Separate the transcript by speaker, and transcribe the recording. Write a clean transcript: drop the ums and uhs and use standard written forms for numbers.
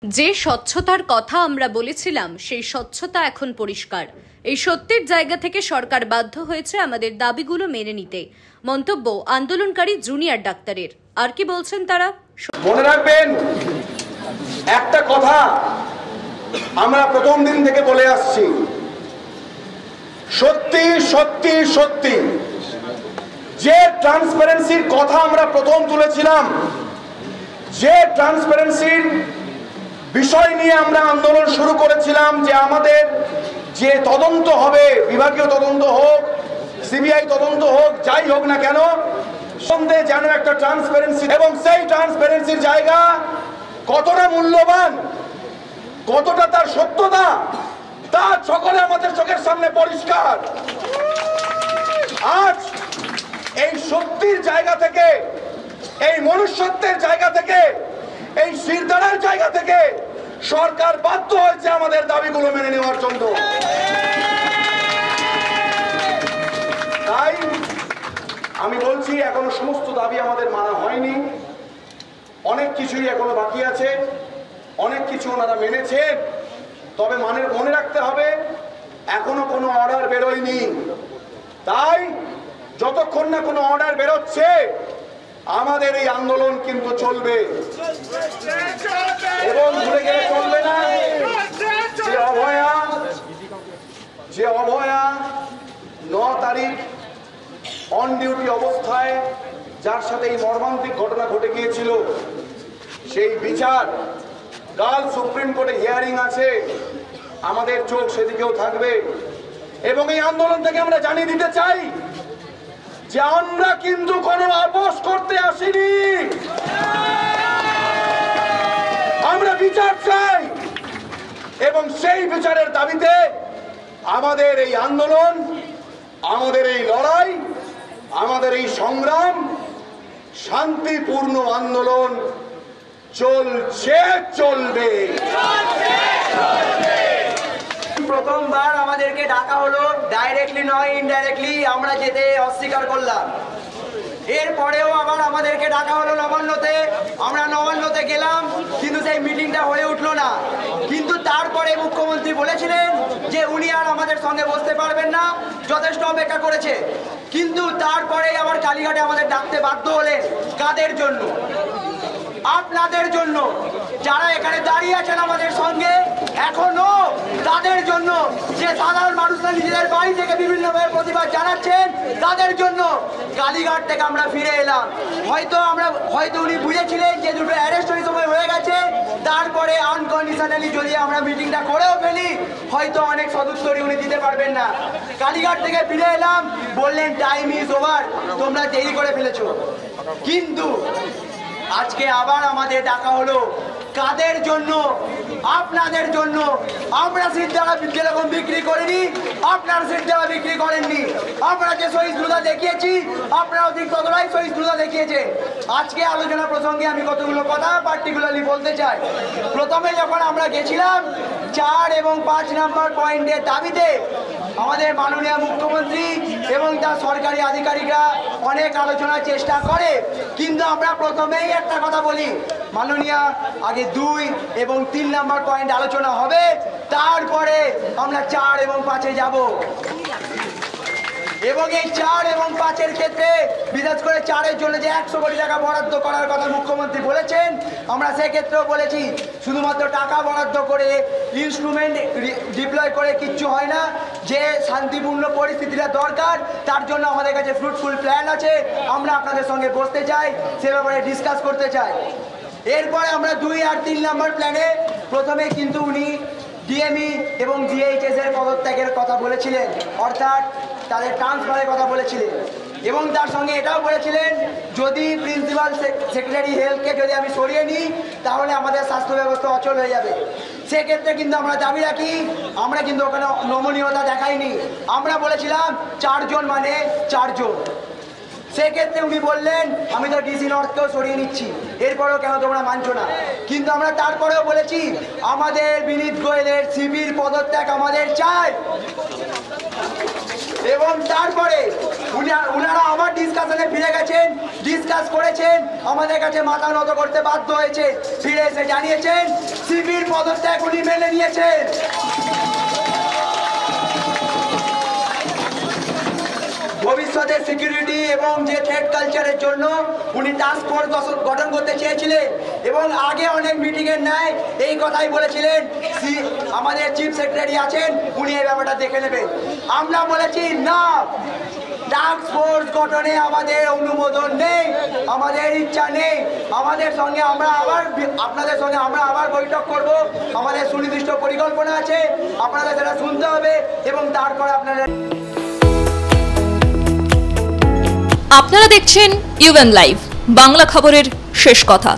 Speaker 1: যে স্বচ্ছতার কথা আমরা বলেছিলাম সেই স্বচ্ছতা এখন পরিষ্কার। এই সত্যের জায়গা থেকে সরকার বাধ্য হয়েছে আমাদের দাবিগুলো মেনে নিতে। মন্তব্য আন্দোলনকারী জুনিয়র ডাক্তারের। আর কি বলছেন তারা?
Speaker 2: মনে রাখবেন একটা কথা আমরা প্রথম দিন থেকে বলে আসছি, সত্যি সত্যি সত্যি যে ট্রান্সপারেন্সির কথা আমরা প্রথম তুলেছিলাম, যে ট্রান্সপারেন্সির বিষয় নিয়ে আমরা আন্দোলন শুরু করেছিলাম, যে আমাদের যে তদন্ত হবে, বিভাগীয় তদন্ত হোক, সিবিআই তদন্ত হোক, যাই হোক না কেন, সন্দেহে যেন একটা ট্রান্সপারেন্সি, এবং সেই ট্রান্সপারেন্সির জায়গা কতটা মূল্যবান, কতটা তার সত্যতা, তা সকলে আমাদের চোখের সামনে পরিষ্কার। আজ এই সত্যির জায়গা থেকে, এই মনুষ্যত্বের জায়গা থেকে, এই শিরদাঁড়ার জায়গা থেকে সরকার বাধ্য হয়েছে আমাদের দাবিগুলো মেনে নেওয়ার জন্য। তাই আমি বলছি, এখনো সমস্ত দাবি আমাদের মানা হয়নি, অনেক কিছুই এখনো বাকি আছে, অনেক কিছু ওনারা মেনেছেন, তবে মনে রাখতে হবে এখনো কোনো অর্ডার বেরোয়নি। তাই যতক্ষণ না কোনো অর্ডার বেরোচ্ছে আমাদের এই আন্দোলন কিন্তু চলবে, এবং ভুলে গেলে চলবে না যে অভয়া 9 তারিখ অন ডিউটি অবস্থায় যার সাথে এই মর্মান্তিক ঘটনা ঘটে গিয়েছিল, সেই বিচার কাল সুপ্রিম কোর্টে হিয়ারিং আছে, আমাদের চোখ সেদিকেও থাকবে। এবং এই আন্দোলন থেকে আমরা জানিয়ে দিতে চাই যে আমরা কিন্তু কোনো আপোষ করতে আসিনি, আমরা বিচার চাই, এবং সেই বিচারের দাবিতে আমাদের এই আন্দোলন, আমাদের এই লড়াই, আমাদের এই সংগ্রাম, শান্তিপূর্ণ আন্দোলন চলছে, চলবে।
Speaker 3: প্রথমবার আমাদেরকে ডাকা হলো, ডাইরেক্টলি নয় ইনডাইরেক্টলি আমরা যেতে অস্বীকার করলাম। এরপরেও আবার আমাদেরকে ডাকা হলো নবান্নতে, আমরা নবান্নতে গেলাম, কিন্তু সেই মিটিংটা হয়ে উঠলো না। কিন্তু তারপরে মুখ্যমন্ত্রী বলেছিলেন যে উনি আর আমাদের সঙ্গে বসতে পারবেন না, যথেষ্ট অপেক্ষা করেছে। কিন্তু তারপরে আবার কালীঘাটে আমাদের ডাকতে বাধ্য হলেন। কাদের জন্য? আপনাদের জন্য, যারা এখানে দাঁড়িয়ে আছেন আমাদের সঙ্গে এখনো, তাদের জন্য, যে সাধারণ মানুষরা নিজেদের বাড়ি থেকে বিভিন্নভাবে প্রতিবাদ জানাচ্ছেন, তাদের জন্য কালীঘাট থেকে আমরা ফিরে এলাম। হয়তো উনি বুঝেছিলেন যে দুটো অ্যারেস্ট ওই সময় হয়ে গেছে, তারপরে আনকন্ডিশনালি যদি আমরা মিটিংটা করেও ফেলি, হয়তো অনেক সদুত্তরই উনি দিতে পারবেন না। কালীঘাট থেকে ফিরে এলাম, বললেন টাইম ইজ ওভার, তোমরা দেরি করে ফেলেছো। কিন্তু আজকে আবার আমাদের ডাকা হলো। কাদের জন্য? আপনাদের জন্য। আমরা সিদ্ধারা যেরকম বিক্রি করিনি, আপনারা সিদ্ধারা বিক্রি করেননি। আমরা যে সহিষ্ণুতা দেখিয়েছি, আপনারাও ঠিক ততটাই সহিষ্ণুতা দেখিয়েছে। আজকে আলোচনা প্রসঙ্গে আমি কতগুলো কথা পার্টিকুলারলি বলতে চাই। প্রথমে যখন আমরা গেছিলাম 4 এবং 5 নম্বর পয়েন্টের দাবিতে, আমাদের মাননীয় মুখ্যমন্ত্রী এবং তার সরকারি আধিকারিকরা অনেক আলোচনার চেষ্টা করে, কিন্তু আমরা প্রথমেই একটা কথা বলি, মাননীয় আগে 2 এবং 3 নম্বর পয়েন্ট আলোচনা হবে, তারপরে আমরা 4 এবং 5-এ যাব। এবং এই 4 এবং 5-এর ক্ষেত্রে বিশেষ করে 4-এর জন্য যে 100 কোটি টাকা বরাদ্দ করার কথা মুখ্যমন্ত্রী বলেছেন, আমরা সেক্ষেত্রেও বলেছি শুধুমাত্র টাকা বরাদ্দ করে, ইনস্ট্রুমেন্ট ডিপ্লয় করে কিচ্ছু হয় না। যে শান্তিপূর্ণ পরিস্থিতিটা দরকার, তার জন্য আমাদের কাছে ফ্রুটফুল প্ল্যান আছে, আমরা আপনাদের সঙ্গে বসতে চাই, সে ব্যাপারে ডিসকাস করতে চাই। এরপরে আমরা 2 আর 3 নম্বর প্ল্যানে প্রথমে কিন্তু উনি ডিএমই এবং জিএইচএস এর পদত্যাগের কথা বলেছিলেন, অর্থাৎ তাদের ট্রান্সফারের কথা বলেছিলেন, এবং তার সঙ্গে এটাও বলেছিলেন যদি প্রিন্সিপাল সেক্রেটারি হেলথকে যদি আমি সরিয়ে নিই, তাহলে আমাদের স্বাস্থ্য ব্যবস্থা অচল হয়ে যাবে। সেক্ষেত্রে কিন্তু আমরা দাবি রাখি, আমরা কিন্তু ওখানে নমনীয়তা দেখাইনি। আমরা বলেছিলাম 4 জন মানে 4 জন। সেক্ষেত্রে উনি বললেন আমি তো ডিসি নর্থকেও সরিয়ে নিচ্ছি, এরপরেও কেন তোমরা মানছো না? কিন্তু আমরা তারপরেও বলেছি আমাদের বিনীত গোয়েলের সিপির পদত্যাগ আমাদের চাই। এবং তারপরে উনারা আবার ডিসকাশনে ফিরে গেছেন, ডিসকাস করেছেন, আমাদের কাছে মাথা নত করতে বাধ্য হয়েছে, ফিরে এসে জানিয়েছেন সিভির পদত্যাগ উনি মেনে নিয়েছেন। ভবিষ্যতে সিকিউরিটি এবং যে থ্রেড কালচারের জন্য উনি টাস্ক ফোর্স গঠন করতে চেয়েছিলেন এবং আগে অনেক মিটিংয়ের ন্যায় এই কথাই বলেছিলেন আমাদের চিফ সেক্রেটারি আছেন, উনি এই ব্যাপারটা দেখে নেবেন। আমরা বলেছি না, টাস্ক ফোর্স গঠনে আমাদের অনুমোদন নেই, আমাদের ইচ্ছা নেই। আমাদের সঙ্গে আমরা আবার আপনাদের সঙ্গে আমরা আবার বৈঠক করব, আমাদের সুনির্দিষ্ট পরিকল্পনা আছে, আপনাদের সেটা শুনতে হবে এবং তারপরে
Speaker 4: আপনারা দেখছেন ইউএন লাইভ, বাংলা খবরের শেষ কথা।